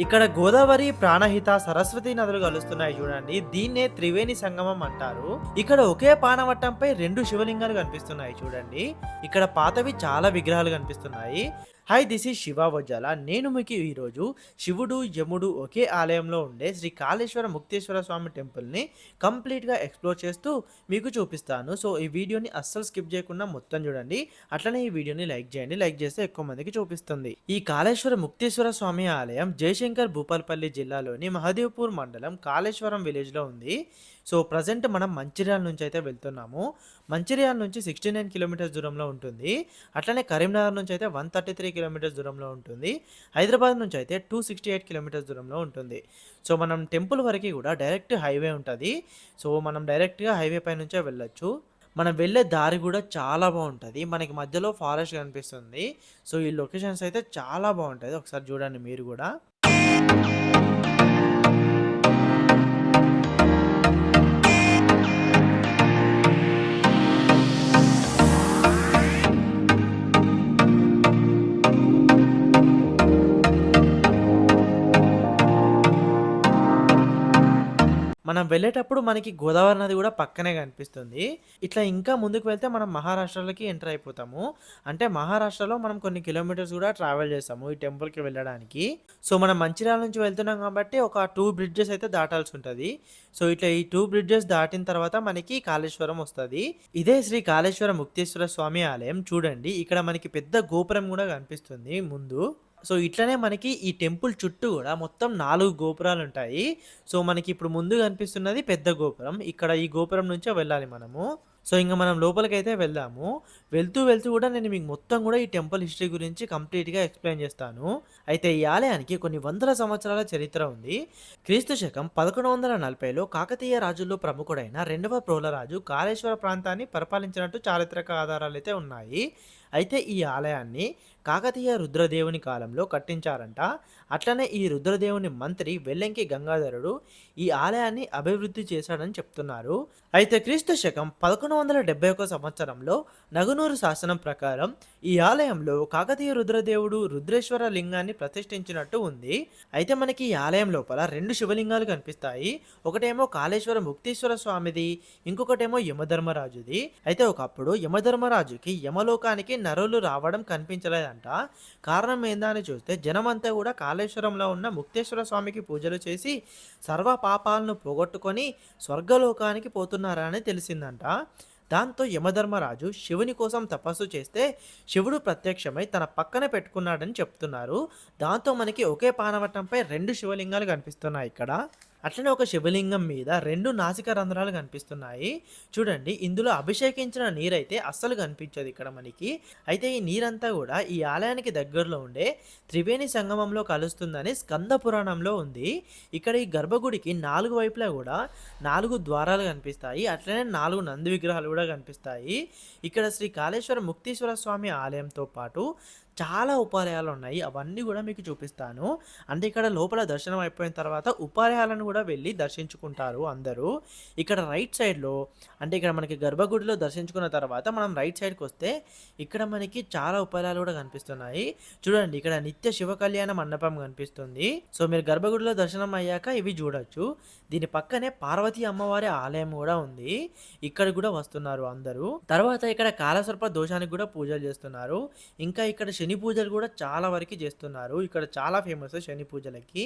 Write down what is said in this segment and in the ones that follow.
ఇక్కడ గోదావరి, ప్రాణహిత, సరస్వతి నదులు కలుస్తున్నాయి చూడండి. దీన్నే త్రివేణి సంగమం అంటారు. ఇక్కడ ఒకే పానవట్టంపై 2 శివలింగాలు కనిపిస్తున్నాయి చూడండి. ఇక్కడ పాతవి చాలా విగ్రహాలు కనిపిస్తున్నాయి. Hi, this is Shiva Vajjala. నేను మీకు ఈరోజు శివుడు, యముడు ఒకే ఆలయంలో ఉండే శ్రీ కాళేశ్వర ముక్తేశ్వర స్వామి టెంపుల్ని కంప్లీట్గా ఎక్స్ప్లోర్ చేస్తూ మీకు చూపిస్తాను. సో ఈ వీడియోని అస్సలు స్కిప్ చేయకుండా మొత్తం చూడండి. అట్లనే ఈ వీడియోని లైక్ చేయండి. లైక్ చేస్తే ఎక్కువ మందికి చూపిస్తుంది. ఈ కాళేశ్వర ముక్తేశ్వర స్వామి ఆలయం జయశంకర్ భూపాల్పల్లి జిల్లాలోని మహదేవ్పూర్ మండలం కాళేశ్వరం విలేజ్లో ఉంది. సో ప్రజెంట్ మనం మంచిర్యాల నుంచి అయితే వెళ్తున్నాము. మంచిర్యాల నుంచి 69 కిలోమీటర్స్ దూరంలో ఉంటుంది. అట్లనే కరీంనగర్ నుంచి అయితే 133 కిలోమీటర్స్ దూరంలో ఉంటుంది. హైదరాబాద్ నుంచి అయితే 268 కిలోమీటర్స్ దూరంలో ఉంటుంది. సో మనం టెంపుల్ వరకు కూడా డైరెక్ట్ హైవే ఉంటుంది. సో మనం డైరెక్ట్గా హైవే పై నుంచే వెళ్ళొచ్చు. మనం వెళ్ళే దారి కూడా చాలా బాగుంటుంది. మనకి మధ్యలో ఫారెస్ట్ కనిపిస్తుంది. సో ఈ లొకేషన్స్ అయితే చాలా బాగుంటుంది. ఒకసారి చూడండి మీరు కూడా. మనం వెళ్ళేటప్పుడు మనకి గోదావరి నది కూడా పక్కనే కనిపిస్తుంది. ఇట్లా ఇంకా ముందుకు వెళ్తే మనం మహారాష్ట్రలోకి ఎంటర్ అయిపోతాము. అంటే మహారాష్ట్రలో మనం కొన్ని కిలోమీటర్స్ కూడా ట్రావెల్ చేస్తాము ఈ టెంపుల్కి వెళ్ళడానికి. సో మనం మంచిర్యాల నుంచి వెళ్తున్నాం కాబట్టి ఒక 2 బ్రిడ్జెస్ అయితే దాటాల్సి ఉంటుంది. సో ఇట్లా ఈ 2 బ్రిడ్జెస్ దాటిన తర్వాత మనకి కాళేశ్వరం వస్తుంది. ఇదే శ్రీ కాళేశ్వర ముక్తేశ్వర స్వామి ఆలయం. చూడండి, ఇక్కడ మనకి పెద్ద గోపురం కూడా కనిపిస్తుంది ముందు. సో ఇట్లనే మనకి ఈ టెంపుల్ చుట్టూ కూడా మొత్తం 4 గోపురాలు ఉంటాయి. సో మనకి ఇప్పుడు ముందు కనిపిస్తున్నది పెద్ద గోపురం. ఇక్కడ ఈ గోపురం నుంచే వెళ్ళాలి మనము. సో ఇంక మనం లోపలికైతే వెళ్దాము. వెళ్తూ వెళ్తూ కూడా నేను మీకు మొత్తం కూడా ఈ టెంపుల్ హిస్టరీ గురించి కంప్లీట్గా ఎక్స్ప్లెయిన్ చేస్తాను. అయితే ఈ ఆలయానికి కొన్ని వందల సంవత్సరాల చరిత్ర ఉంది. క్రీస్తు శకం 1140లో కాకతీయ రాజుల్లో ప్రముఖుడైన 2వ ప్రోలరాజు కాళేశ్వర ప్రాంతాన్ని పరిపాలించినట్టు చారిత్రక ఆధారాలు అయితే ఉన్నాయి. అయితే ఈ ఆలయాన్ని కాకతీయ రుద్రదేవుని కాలంలో కట్టించారంట. అట్లనే ఈ రుద్రదేవుని మంత్రి వెల్లంకి గంగాధరుడు ఈ ఆలయాన్ని అభివృద్ధి చేశాడని చెప్తున్నారు. అయితే క్రీస్తు శకం 1171 సంవత్సరంలో నగునూరు శాసనం ప్రకారం ఈ ఆలయంలో కాకతీయ రుద్రదేవుడు రుద్రేశ్వర లింగాన్ని ప్రతిష్ఠించినట్టు ఉంది. అయితే మనకి ఈ ఆలయం లోపల 2 శివలింగాలు కనిపిస్తాయి. ఒకటేమో కాళేశ్వర ముక్తేశ్వర స్వామిది, ఇంకొకటేమో యమధర్మరాజుది. అయితే ఒకప్పుడు యమధర్మరాజుకి యమలోకానికి నరులు రావడం కనిపించలేదంట. కారణం ఏందని చూస్తే జనమంతా కూడా కాళేశ్వరంలో ఉన్న ముక్తేశ్వర స్వామికి పూజలు చేసి సర్వ పాపాలను పోగొట్టుకొని స్వర్గలోకానికి పోతున్నారని తెలిసిందంట. దాంతో యమధర్మరాజు శివుని కోసం తపస్సు చేస్తే శివుడు ప్రత్యక్షమై తన పక్కన పెట్టుకున్నాడని చెప్తున్నారు. దాంతో మనకి ఒకే పానవట్టంపై 2 శివలింగాలు కనిపిస్తున్నాయి ఇక్కడ. అట్లనే ఒక శివలింగం మీద 2 నాసిక రంధ్రాలు కనిపిస్తున్నాయి. చూడండి, ఇందులో అభిషేకించిన నీరైతే అస్సలు కనిపించదు ఇక్కడ మనకి. అయితే ఈ నీరంతా కూడా ఈ ఆలయానికి దగ్గరలో ఉండే త్రివేణి సంగమంలో కలుస్తుందని స్కంద పురాణంలో ఉంది. ఇక్కడ ఈ గర్భగుడికి 4 వైపులా కూడా 4 ద్వారాలు కనిపిస్తాయి. అట్లనే 4 నంది విగ్రహాలు కూడా కనిపిస్తాయి. ఇక్కడ శ్రీ కాళేశ్వర ముక్తేశ్వర స్వామి ఆలయంతో పాటు చాలా ఉపాలయాలు ఉన్నాయి. అవన్నీ కూడా మీకు చూపిస్తాను. అంటే ఇక్కడ లోపల దర్శనం అయిపోయిన తర్వాత ఉపాలయాలను కూడా వెళ్ళి దర్శించుకుంటారు అందరూ. ఇక్కడ రైట్ సైడ్లో, అంటే ఇక్కడ మనకి గర్భగుడిలో దర్శించుకున్న తర్వాత మనం రైట్ సైడ్కి వస్తే ఇక్కడ మనకి చాలా ఉపాలయాలు కూడా కనిపిస్తున్నాయి. చూడండి, ఇక్కడ నిత్య శివ కళ్యాణ మండపం కనిపిస్తుంది. సో మీరు గర్భగుడిలో దర్శనం అయ్యాక ఇవి చూడొచ్చు. దీని పక్కనే పార్వతీ అమ్మవారి ఆలయం కూడా ఉంది. ఇక్కడ కూడా వస్తున్నారు అందరూ. తర్వాత ఇక్కడ కాలసర్ప దోషానికి కూడా పూజలు చేస్తున్నారు. ఇంకా ఇక్కడ శని పూజలు కూడా చాలా వరకు చేస్తున్నారు. ఇక్కడ చాలా ఫేమస్ శని పూజలకి.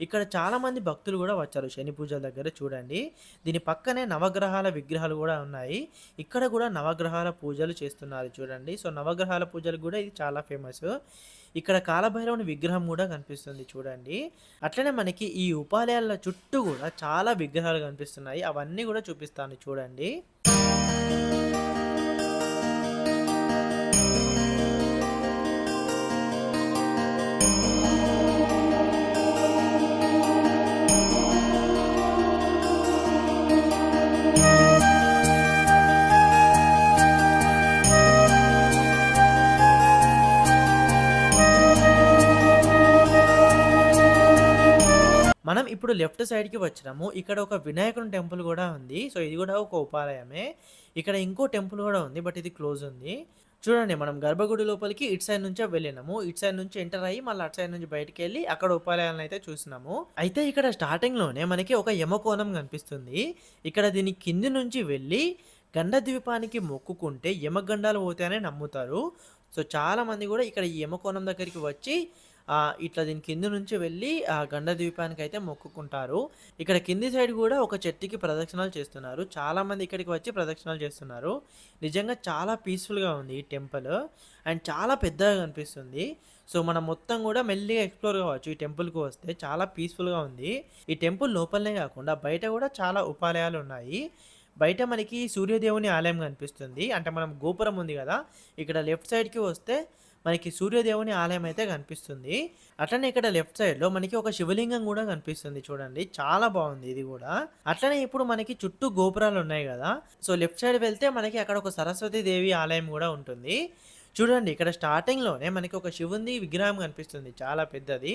ఇక్కడ చాలా మంది భక్తులు కూడా వచ్చారు శని పూజల దగ్గర. చూడండి, దీని పక్కనే నవగ్రహాల విగ్రహాలు కూడా ఉన్నాయి. ఇక్కడ కూడా నవగ్రహాల పూజలు చేస్తున్నారు చూడండి. సో నవగ్రహాల పూజలు కూడా ఇది చాలా ఫేమస్. ఇక్కడ కాలభైరవుని విగ్రహం కూడా కనిపిస్తుంది చూడండి. అట్లనే మనకి ఈ ఉపాలయాల చుట్టూ కూడా చాలా విగ్రహాలు కనిపిస్తున్నాయి. అవన్నీ కూడా చూపిస్తాను చూడండి. మనం ఇప్పుడు లెఫ్ట్ సైడ్‌కి వచ్చినాము. ఇక్కడ ఒక వినాయకుని టెంపుల్ గూడా ఉంది. సో, ఇది గూడా ఒక ఉపాలయమే. ఇక్కడ ఇంకో టెంపుల్ గూడా ఉంది. బట్ ఇది క్లోజ్ ఉంది. చూడండి మనం గర్భగుడి లోపలికి ఇటు సైడ్ నుంచే వెళ్ళినాము. ఇటు సైడ్ నుంచి ఎంటర్ అయ్యి మళ్ళీ అటు సైడ్ నుంచి బయటికెళ్ళి అక్కడ ఉపాలయాలనైతే చూసినాము. అయితే ఇక్కడ స్టార్టింగ్‌లోనే మనకి ఒక యమకోణం కనిపిస్తుంది. ఇక్కడ దీని కింది నుంచి వెళ్ళి గండ ద్వీపానికి మొక్కుకుంటే యమగండాలు పోతాయని నమ్ముతారు. సో చాలామంది గూడా ఇక్కడ ఈ యమకోణం దగ్గరికి వచ్చి ఇట్లా దీని కింద నుంచి వెళ్ళి గండ ద్వీపానికైతే మొక్కుకుంటారు. ఇక్కడ కింది సైడ్ గూడా ఒక చెట్టుకి ప్రదక్షిణాలు చేస్తున్నారు. చాలామంది ఇక్కడికి వచ్చి ప్రదక్షిణాలు చేస్తున్నారు. నిజంగా చాలా పీస్‌ఫుల్‌గా ఉంది ఈ టెంపుల్. అండ్ చాలా పెద్దగా కనిపిస్తుంది. సో, మనం మొత్తం గూడా మెల్లిగా ఎక్స్‌ప్లోర్ కావచ్చు. ఈ టెంపుల్‌కి వస్తే చాలా పీస్‌ఫుల్‌గా ఉంది. ఈ టెంపుల్ లోపలనే కాకుండా బయట గూడా చాలా ఉపాలయాలున్నాయి. బయట మనకి సూర్యదేవుని ఆలయం కనిపిస్తుంది. అంటే మనం గోపురం ఉంది గదా! ఇక్కడ లెఫ్ట్ సైడ్‌కి వస్తే మనకి సూర్యదేవుని ఆలయం అయితే కనిపిస్తుంది. అట్లనే ఇక్కడ లెఫ్ట్ సైడ్‌లో మనకి ఒక శివలింగం గూడా కనిపిస్తుంది చూడండి. చాలా బావుంది ఇది గూడా. అట్లనే ఇప్పుడు మనకి చుట్టూ గోపురాలున్నాయి గదా! సో, లెఫ్ట్ సైడ్ వెళ్తే మనకి అక్కడ ఒక సరస్వతి దేవి ఆలయం గూడా ఉంటుంది. చూడండి ఇక్కడ స్టార్టింగ్‌లోనే మనకి ఒక శివునిది విగ్రహం కనిపిస్తుంది. చాలా పెద్దది.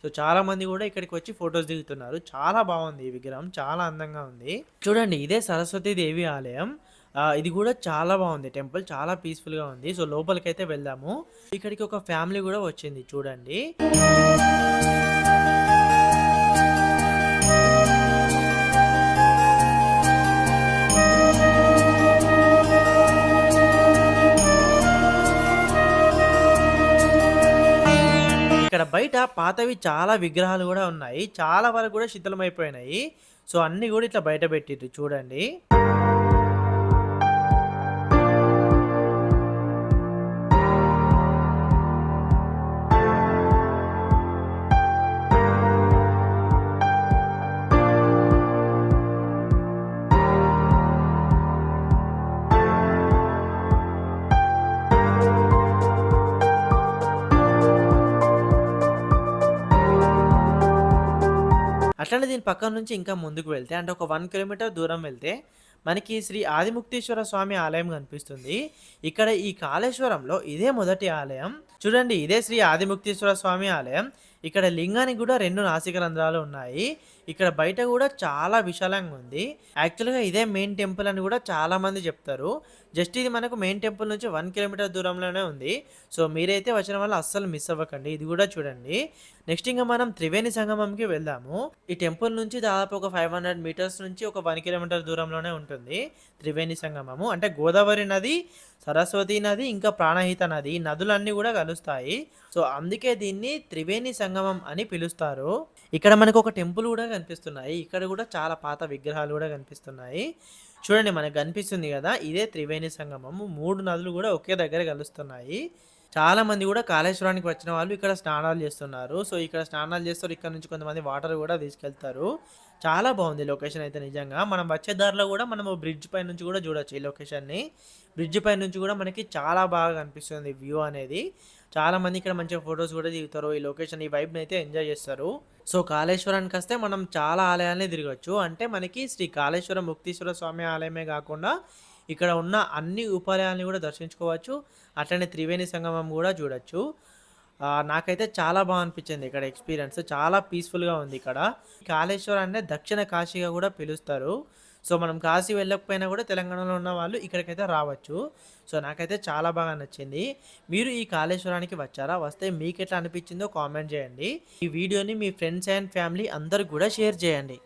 సో, చాలామంది గూడా ఇక్కడికి వచ్చి ఫోటోస్ దిగుతున్నారు. చాలా బావుంది ఈ విగ్రహం. చాలా అందంగా ఉంది. చూడండి ఇదే సరస్వతి దేవి ఆలయం. ఇది గూడా చాలా బావుంది టెంపుల్. చాలా పీస్‌ఫుల్‌గా ఉంది. సో, లోపలికైతే వెళ్దాము. ఇక్కడికి ఒక ఫ్యామిలీ గూడా వచ్చింది చూడండి. ఇక్కడ బయట పాతవి చాలా విగ్రహాలు గూడా ఉన్నాయి. చాలా వరకు గూడా శిథిలమైపోయినాయి. సో, అన్నీ గూడా ఇట్లా బయట పెట్టిర్రు చూడండి. అట్లనే దీని పక్కన నుంచి ఇంకా ముందుకు వెళ్తే అంటే ఒక 1 కిలోమీటర్ దూరం వెళ్తే మనకి శ్రీ ఆదిముక్తేశ్వర స్వామి ఆలయం కనిపిస్తుంది. ఇక్కడ ఈ కాళేశ్వరంలో ఇదే మొదటి ఆలయం. చూడండి ఇదే శ్రీ ఆదిముక్తేశ్వర స్వామి ఆలయం. ఇక్కడ లింగానికి కూడా 2 నాసిక రంధ్రాలు ఉన్నాయి. ఇక్కడ బయట కూడా చాలా విశాలంగా ఉంది. యాక్చువల్‌గా ఇదే మెయిన్ టెంపుల్ అని కూడా చాలామంది చెప్తారు. జస్ట్ ఇది మనకు మెయిన్ టెంపుల్ నుంచి 1 కిలోమీటర్ దూరంలోనే ఉంది. సో, మీరైతే వచ్చిన వాళ్ళు అస్సలు మిస్ అవ్వకండి. ఇది కూడా చూడండి. నెక్స్ట్ ఇంక మనం త్రివేణి సంగమంకి వెళ్దాము. ఈ టెంపుల్ నుంచి దాదాపు ఒక 500 మీటర్స్ నుంచి ఒక 1 కిలోమీటర్ దూరంలోనే ఉంటుంది త్రివేణి సంగమము. అంటే గోదావరి నది, సరస్వతి నది, ఇంకా ప్రాణహిత నది ఈ నదులన్నీ కూడా కలుస్తాయి. సో, అందుకే దీన్ని త్రివేణి సంగమం అని పిలుస్తారు. ఇక్కడ మనకు ఒక టెంపుల్ కూడా కనిపిస్తున్నాయి. ఇక్కడ కూడా చాలా పాత విగ్రహాలు కూడా కనిపిస్తున్నాయి. చూడండి మనకు కనిపిస్తుంది కదా! ఇదే త్రివేణి సంగమము. 3 నదులు కూడా ఒకే దగ్గర కలుస్తున్నాయి. చాలామంది కూడా కాళేశ్వరానికి వచ్చిన వాళ్ళు ఇక్కడ స్నానాలు చేస్తున్నారు. సో, ఇక్కడ స్నానాలు చేస్తారు. ఇక్కడ నుంచి కొంతమంది వాటర్ కూడా తీసుకెళ్తారు. చాలా బాగుంది లొకేషన్ అయితే నిజంగా. మనం వచ్చే దారిలో కూడా మనము బ్రిడ్జ్ పై నుంచి కూడా చూడొచ్చు ఈ లొకేషన్‌ని. బ్రిడ్జ్ పై నుంచి కూడా మనకి చాలా బాగా కనిపిస్తుంది వ్యూ అనేది. చాలామంది ఇక్కడ మంచిగా ఫోటోస్ కూడా దిగుతారు. ఈ లొకేషన్ ఈ వైబ్‌ని అయితే ఎంజాయ్ చేస్తారు. సో, కాళేశ్వరానికొస్తే మనం చాలా ఆలయాల్ని తిరగొచ్చు. అంటే మనకి శ్రీ కాళేశ్వర ముక్తీశ్వర స్వామి ఆలయమే కాకుండా ఇక్కడ ఉన్న అన్ని ఉపాలయాల్ని కూడా దర్శించుకోవచ్చు. అట్లనే త్రివేణి సంగమం కూడా చూడొచ్చు. నాకైతే చాలా అనిపించింది ఇక్కడ ఎక్స్‌పీరియన్స్. చాలా పీస్‌ఫుల్‌గా ఉంది ఇక్కడ. కాళేశ్వరాన్నే దక్షిణ కాశీగా కూడా పిలుస్తారు. సో, మనం కాశీ వెళ్ళకపోయినా కూడా తెలంగాణలో ఉన్న వాళ్ళు ఇక్కడికైతే రావచ్చు. సో, నాకైతే చాలా బాగా నచ్చింది. మీరు ఈ కాళేశ్వరానికి వచ్చారా? వస్తే మీకెట్లా అనిపించిందో కామెంట్ చేయండి. ఈ వీడియోని మీ ఫ్రెండ్స్ అండ్ ఫ్యామిలీ అందరికి కూడా షేర్ చేయండి.